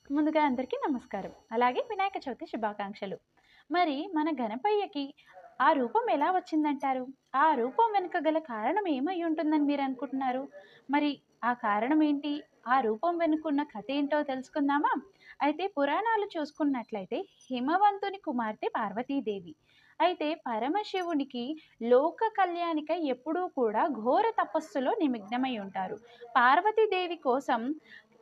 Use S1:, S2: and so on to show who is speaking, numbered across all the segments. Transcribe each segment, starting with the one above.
S1: ముందుగా అందరికీ నమస్కారం. అలాగే వినాయక చవితి శుభాకాంక్షలు. మరి మన గణపయ్యకి ఆ రూపం ఎలా వచ్చిందంటారు? ఆ రూపం వెనుక గల కారణం ఏమై ఉంటుందని మీరు అనుకుంటున్నారు? మరి ఆ కారణం ఏంటి? ఆ రూపం వెనుకున్న కథ ఏంటో తెలుసుకుందామా? అయితే పురాణాలు చూసుకున్నట్లయితే హిమవంతుని కుమార్తె పార్వతీదేవి. అయితే పరమశివునికి లోక కళ్యాణికై ఎప్పుడూ కూడా ఘోర తపస్సులో నిమగ్నమై ఉంటారు. పార్వతీదేవి కోసం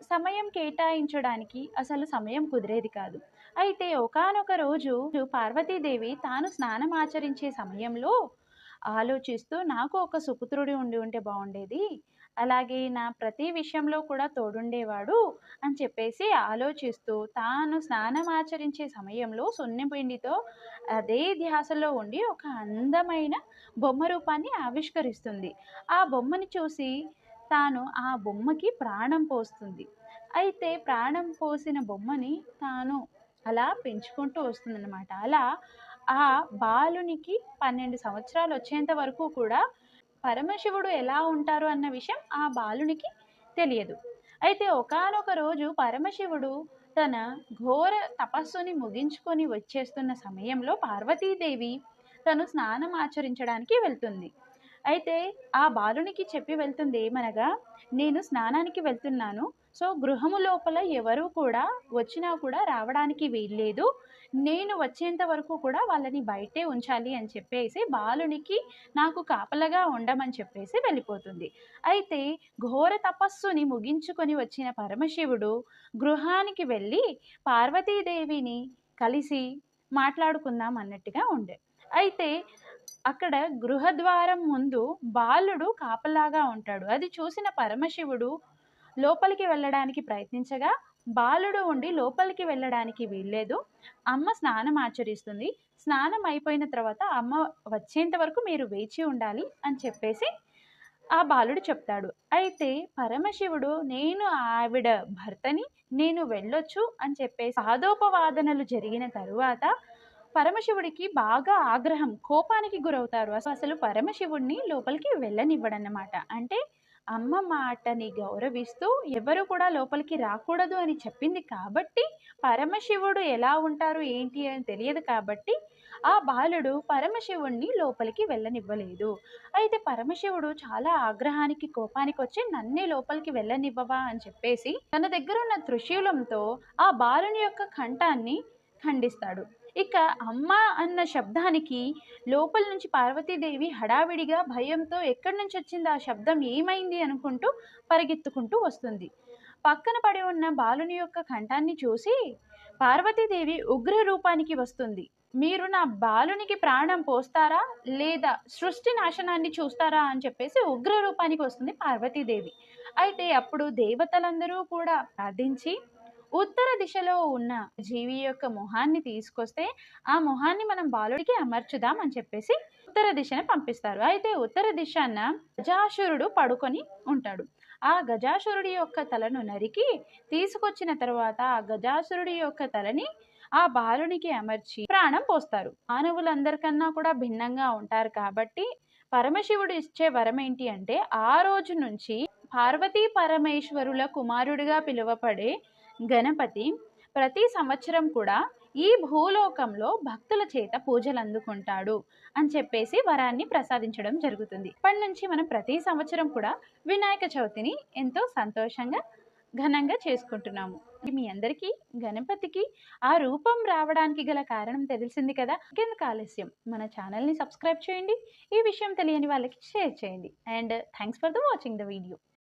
S1: సమయం కేటాయించడానికి అసలు సమయం కుదిరేది కాదు. అయితే ఒకానొక రోజు పార్వతీదేవి తాను స్నానం ఆచరించే సమయంలో ఆలోచిస్తూ నాకు ఒక సుపుత్రుడు ఉండి ఉంటే బాగుండేది. అలాగే నా ప్రతి విషయంలో కూడా తోడుండేవాడు అని చెప్పేసి ఆలోచిస్తూ తాను స్నానం ఆచరించే సమయంలో సున్నెపిండితో అదే ధ్యాసలో ఉండి ఒక అందమైన బొమ్మ రూపాన్ని ఆవిష్కరిస్తుంది. ఆ బొమ్మని చూసి తాను ఆ బొమ్మకి ప్రాణం పోస్తుంది. అయితే ప్రాణం పోసిన బొమ్మని తాను అలా పెంచుకుంటూ వస్తుందన్నమాట. అలా ఆ బాలునికి 12 సంవత్సరాలు వచ్చేంత వరకు కూడా పరమశివుడు ఎలా ఉంటారు అన్న విషయం ఆ బాలునికి తెలియదు. అయితే ఒకానొక రోజు పరమశివుడు తన ఘోర తపస్సుని ముగించుకొని వచ్చేస్తున్న సమయంలో పార్వతీదేవి తను స్నానం ఆచరించడానికి వెళ్తుంది. అయితే ఆ బాలునికి చెప్పి వెళ్తుంది ఏమనగా, నేను స్నానానికి వెళ్తున్నాను. సో గృహము లోపల ఎవరు కూడా వచ్చినా కూడా రావడానికి వీల్లేదు. నేను వచ్చేంత వరకు కూడా వాళ్ళని బయటే ఉంచాలి అని చెప్పేసి బాలునికి నాకు కాపలగా ఉండమని చెప్పేసి వెళ్ళిపోతుంది. అయితే ఘోర తపస్సుని ముగించుకొని వచ్చిన పరమశివుడు గృహానికి వెళ్ళి పార్వతీదేవిని కలిసి మాట్లాడుకుందాం అన్నట్టుగా ఉండే. అయితే అక్కడ గృహద్వారం ముందు బాలుడు కాపలాగా ఉంటాడు. అది చూసిన పరమశివుడు లోపలికి వెళ్ళడానికి ప్రయత్నించగా బాలుడు ఉండి లోపలికి వెళ్ళడానికి వీల్లేదు. అమ్మ స్నానం ఆచరిస్తుంది. స్నానం అయిపోయిన తర్వాత అమ్మ వచ్చేంత వరకు మీరు వేచి ఉండాలి అని చెప్పేసి ఆ బాలుడు చెప్తాడు. అయితే పరమశివుడు నేను ఆవిడ భర్తని, నేను వెళ్ళొచ్చు అని చెప్పేసి వాదోపవాదనలు జరిగిన తరువాత పరమశివుడికి బాగా ఆగ్రహం, కోపానికి గురవుతారు. అసలు పరమశివుడిని లోపలికి వెళ్ళనివ్వడన్నమాట. అంటే అమ్మ మాటని గౌరవిస్తూ ఎవరు కూడా లోపలికి రాకూడదు అని చెప్పింది కాబట్టి, పరమశివుడు ఎలా ఉంటారు ఏంటి అని తెలియదు కాబట్టి, ఆ బాలుడు పరమశివుడిని లోపలికి వెళ్ళనివ్వలేదు. అయితే పరమశివుడు చాలా ఆగ్రహానికి, కోపానికి వచ్చి నన్నే లోపలికి వెళ్ళనివ్వవా అని చెప్పేసి తన దగ్గర ఉన్న త్రిశూలంతో ఆ బాలుని యొక్క కంఠాన్ని ఖండిస్తాడు. ఇక అమ్మ అన్న శబ్దానికి లోపల నుంచి పార్వతీదేవి హడావిడిగా భయంతో ఎక్కడి నుంచి వచ్చింది ఆ శబ్దం, ఏమైంది అనుకుంటూ పరిగెత్తుకుంటూ వస్తుంది. పక్కన పడి ఉన్న బాలుని యొక్క కంఠాన్ని చూసి పార్వతీదేవి ఉగ్ర రూపానికి వస్తుంది. మీరు నా బాలునికి ప్రాణం పోస్తారా లేదా సృష్టి నాశనాన్ని చూస్తారా అని చెప్పేసి ఉగ్ర రూపానికి వస్తుంది పార్వతీదేవి. అయితే అప్పుడు దేవతలందరూ కూడా ప్రార్థించి ఉత్తర దిశలో ఉన్న జీవి యొక్క మొహాన్ని తీసుకొస్తే ఆ మొహాన్ని మనం బాలుడికి అమర్చుదాం అని చెప్పేసి ఉత్తర దిశను పంపిస్తారు. అయితే ఉత్తర దిశాన గజాసురుడు పడుకొని ఉంటాడు. ఆ గజాసురుడి యొక్క తలను నరికి తీసుకొచ్చిన తర్వాత ఆ గజాసురుడి యొక్క తలని ఆ బాలునికి అమర్చి ప్రాణం పోస్తారు. మానవులందరికన్నా కూడా భిన్నంగా ఉంటారు కాబట్టి పరమశివుడు ఇచ్చే వరం ఏంటి అంటే ఆ రోజు నుంచి పార్వతీ పరమేశ్వరుల కుమారుడిగా పిలువపడే గణపతి ప్రతి సంవత్సరం కూడా ఈ భూలోకంలో భక్తుల చేత పూజలు అందుకుంటాడు అని చెప్పేసి వరాన్ని ప్రసాదించడం జరుగుతుంది. ఇప్పటి నుంచి మనం ప్రతి సంవత్సరం కూడా వినాయక చవితిని ఎంతో సంతోషంగా ఘనంగా చేసుకుంటున్నాము. మీ అందరికీ గణపతికి ఆ రూపం రావడానికి గల కారణం తెలిసింది కదా. ఇంకెందుకు ఆలస్యం, మన ఛానల్ని సబ్స్క్రైబ్ చేయండి. ఈ విషయం తెలియని వాళ్ళకి షేర్ చేయండి. And thanks for the watching the video.